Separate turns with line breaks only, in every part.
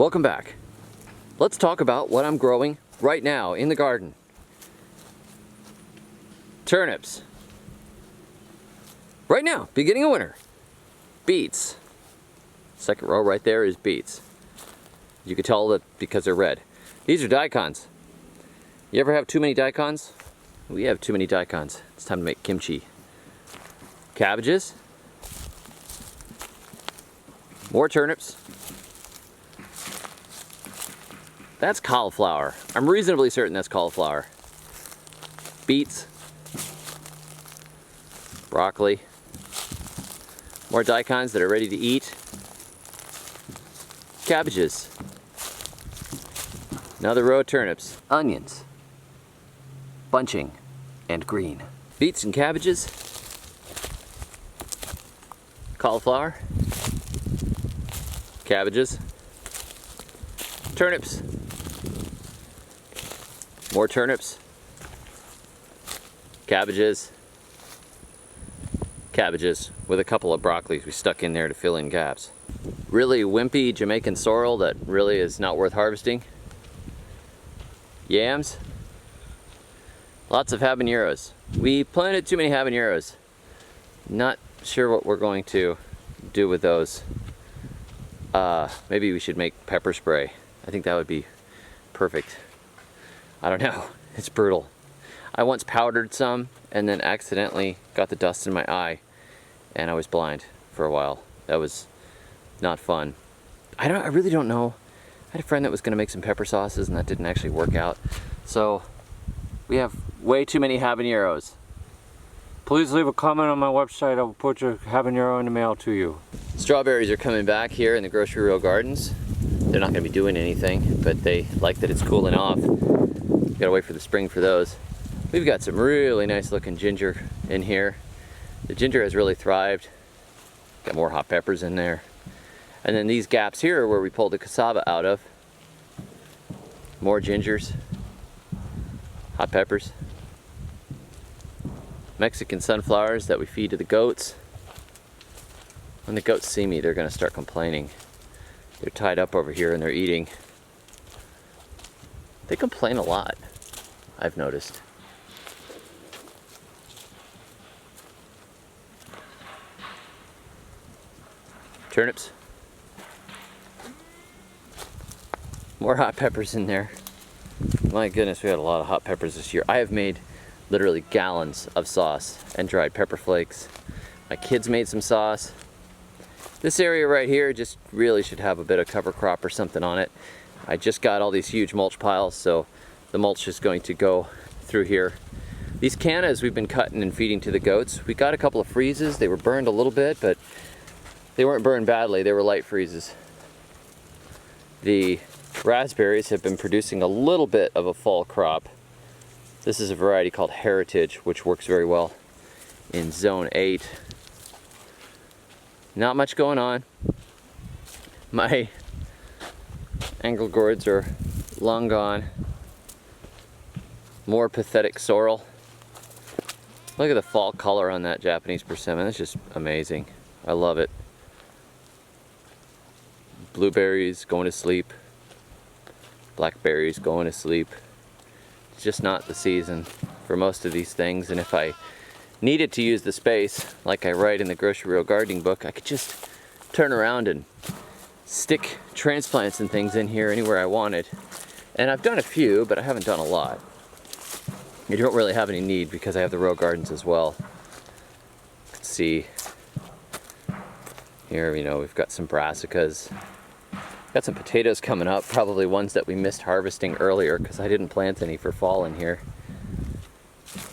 Welcome back. Let's talk about what I'm growing right now in the garden. Turnips. Right now, beginning of winter. Beets. Second row right there is beets. You can tell that because they're red. These are daikons. You ever have too many daikons? We have too many daikons. It's time to make kimchi. Cabbages. More turnips. That's cauliflower. I'm reasonably certain that's cauliflower. Beets. Broccoli. More daikons that are ready to eat. Cabbages. Another row of turnips. Onions. Bunching and green. Beets and cabbages. Cauliflower. Cabbages. Turnips. More turnips. Cabbages. Cabbages with a couple of broccolis we stuck in there to fill in gaps. Really wimpy Jamaican sorrel that really is not worth harvesting. Yams. Lots of habaneros. We planted too many habaneros. Not sure what we're going to do with those. Maybe we should make pepper spray. I think that would be perfect. I don't know. It's brutal. I once powdered some and then accidentally got the dust in my eye and I was blind for a while. That was not fun. I really don't know. I had a friend that was going to make some pepper sauces and that didn't actually work out. So we have way too many habaneros.
Please leave a comment on my website. I will put your habanero in the mail to you.
Strawberries are coming back here in the Grocery Row Gardens. They're not going to be doing anything, but they like that it's cooling off. Gotta wait for the spring for those. We've got some really nice looking ginger in here. The ginger has really thrived. Got more hot peppers in there. And then these gaps here are where we pulled the cassava out of. More gingers. Hot peppers. Mexican sunflowers that we feed to the goats. When the goats see me, they're gonna start complaining. They're tied up over here and they're eating. They complain a lot, I've noticed. Turnips. More hot peppers in there. My goodness, we had a lot of hot peppers this year. I have made literally gallons of sauce and dried pepper flakes. My kids made some sauce. This area right here just really should have a bit of cover crop or something on it. I just got all these huge mulch piles, so the mulch is going to go through here. These cannas we've been cutting and feeding to the goats. We got a couple of freezes. They were burned a little bit, but they weren't burned badly. They were light freezes. The raspberries have been producing a little bit of a fall crop. This is a variety called Heritage, which works very well in Zone 8. Not much going on. My angle gourds are long gone. More pathetic sorrel. Look at the fall color on that Japanese persimmon. It's just amazing. I love it. Blueberries going to sleep. Blackberries going to sleep. It's just not the season for most of these things, and if I needed to use the space, like I write in the Grocery Row Gardening book, I could just turn around and stick transplants and things in here anywhere I wanted. And I've done a few, but I haven't done a lot. You don't really have any need because I have the row gardens as well. Let's see. Here, you know, we've got some brassicas. Got some potatoes coming up, probably ones that we missed harvesting earlier because I didn't plant any for fall in here.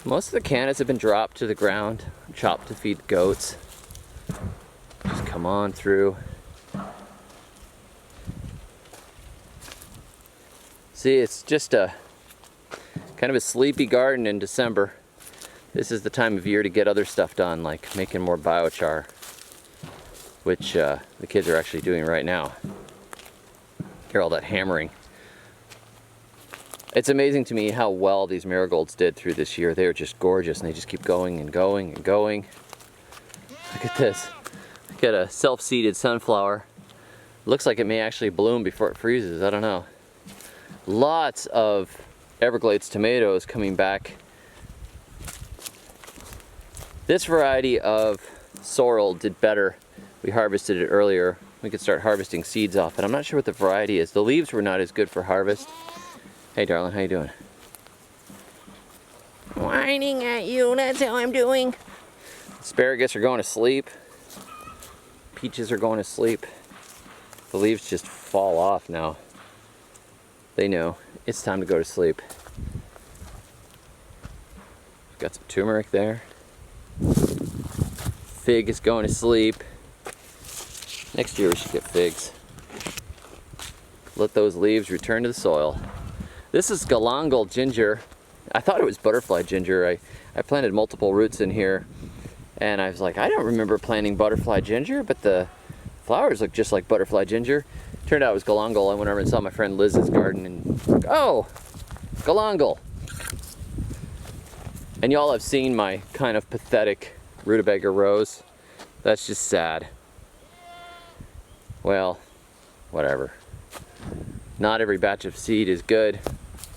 Most of the cannas have been dropped to the ground, chopped to feed goats. Just come on through. See, it's just a kind of a sleepy garden in December. This is the time of year to get other stuff done, like making more biochar, which the kids are actually doing right now. Hear all that hammering. It's amazing to me how well these marigolds did through this year. They are just gorgeous and they just keep going and going and going. Look at this. Got a self-seeded sunflower Looks like it may actually bloom before it freezes. I don't know. Lots of Everglades tomatoes coming back. This variety of sorrel did better. We harvested it earlier. We could start harvesting seeds off it. I'm not sure what the variety is. The leaves were not as good for harvest. Hey darling, how you doing? Whining at you, that's how I'm doing. Asparagus are going to sleep. Peaches are going to sleep. The leaves just fall off now. They know it's time to go to sleep. Got some turmeric there. Fig is going to sleep. Next year we should get figs. Let those leaves return to the soil. This is galangal ginger. I thought it was butterfly ginger. I planted multiple roots in here and I was like, I don't remember planting butterfly ginger, but the flowers look just like butterfly ginger. Turned out it was galangal. I went over and saw my friend Liz's garden and like, oh, galangal. And y'all have seen my kind of pathetic rutabaga rose. That's just sad. Well, whatever. Not every batch of seed is good.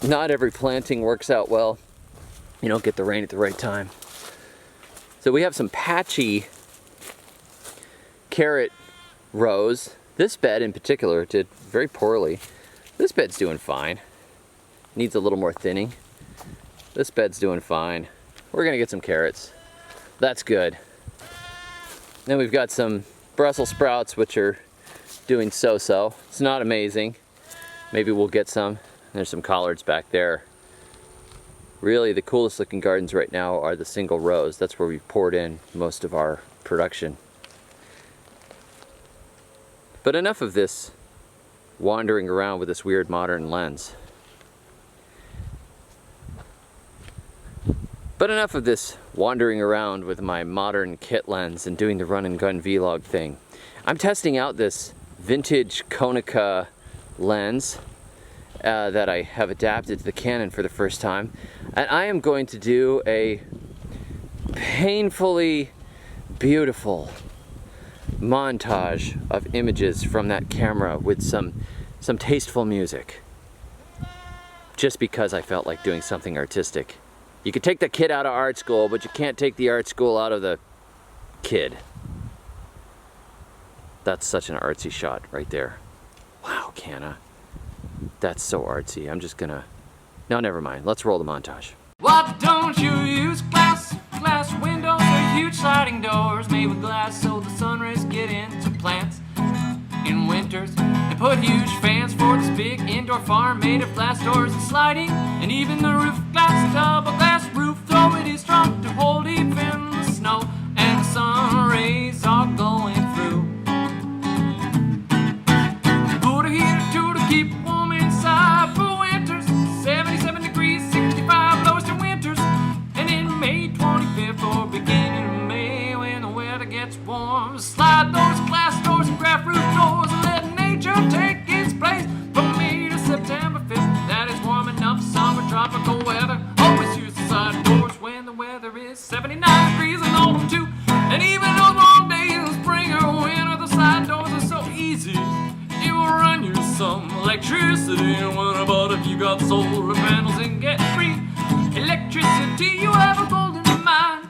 Not every planting works out well. You don't get the rain at the right time. So we have some patchy carrot rows. This bed in particular did very poorly. This bed's doing fine. Needs a little more thinning. This bed's doing fine. We're gonna get some carrots. That's good. Then we've got some Brussels sprouts, which are doing so-so. It's not amazing. Maybe we'll get some. There's some collards back there. Really, the coolest looking gardens right now are the single rows. That's where we've poured in most of our production. But enough of this wandering around with this weird modern lens. But enough of this wandering around with my modern kit lens and doing the run and gun vlog thing. I'm testing out this vintage Konica lens that I have adapted to the Canon for the first time. And I am going to do a painfully beautiful montage of images from that camera with some tasteful music. Just because I felt like doing something artistic. You could take the kid out of art school, but you can't take the art school out of the kid. That's such an artsy shot right there. Wow, Canna. That's so artsy. I'm just gonna... No, never mind. Let's roll the montage.
Why don't you use glass windows or huge sliding doors made with glass so the sun rays get into plants in winters? And put huge fans for this big indoor farm made of glass doors and sliding, and even the roof glass, double glass roof, though it is strong to hold even the snow and the sun rays are going through. Put a heater to keep warm inside for winters, 77 degrees, 65 lowest in winters, and in May 25th or beginning of May when the weather gets warm, slide those glass doors and craft roof doors and let nature take its place from May to September 5th. That is warm enough summer tropical weather. Always use the side doors when the weather is 79 degrees in autumn too, and even those long days in spring or winter, the side doors are so easy. It will run you some electricity, and what about if you got solar panels and get free electricity? You have a golden mine,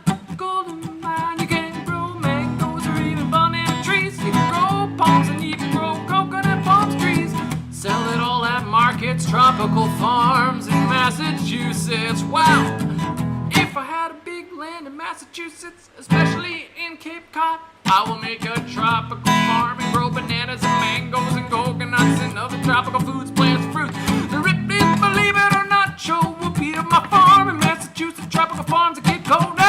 you can grow mangoes or even banana trees. You can grow palms and you can grow coconut palm trees. Sell it all at markets, tropical farms in Massachusetts. Wow, if I had a big land in Massachusetts, especially in Cape Cod, I will make a tropical farm and grow bananas and mangoes and coconuts and other tropical foods, plants, fruits. The rippers, believe it or not, show will be of my farm in Massachusetts. Tropical farms and Cape Cod.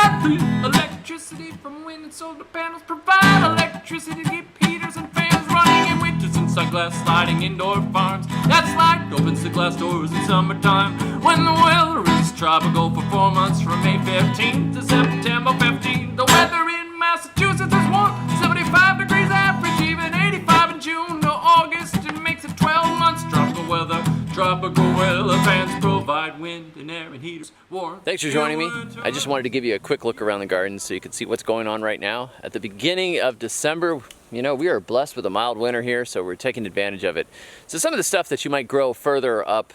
Electricity from wind and solar panels provide electricity to keep heaters and fans running in winters. Inside glass sliding indoor farms that slide opens the glass doors in summertime when the weather is tropical for 4 months from May 15th to September 15th. The weather in Massachusetts is warm, 75 degrees average, even 85 in June to August. It makes it 12 months tropical weather Tropical elephants provide wind and air and heaters. Warmth.
Thanks for joining me. I just wanted to give you a quick look around the garden so you can see what's going on right now. At the beginning of December, you know, we are blessed with a mild winter here, so we're taking advantage of it. So some of the stuff that you might grow further up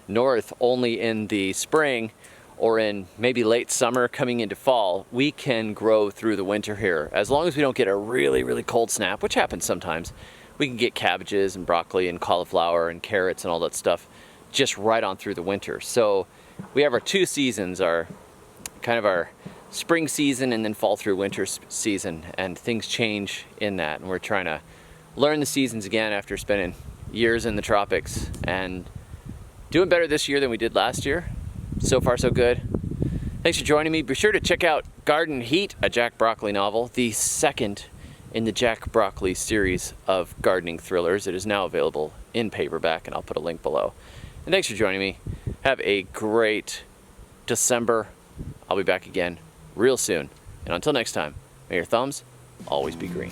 north only in the spring or in maybe late summer coming into fall, we can grow through the winter here. As long as we don't get a really, really cold snap, which happens sometimes, we can get cabbages and broccoli and cauliflower and carrots and all that stuff just right on through the winter. So we have our two seasons, our kind of our spring season and then fall through winter season, and things change in that, and we're trying to learn the seasons again after spending years in the tropics and doing better this year than we did last year. So far so good. Thanks for joining me. Be sure to check out Garden Heat, a Jack Broccoli novel, the second in the Jack Broccoli series of gardening thrillers. It is now available in paperback, and I'll put a link below. And thanks for joining me. Have a great December. I'll be back again real soon. And until next time, may your thumbs always be green.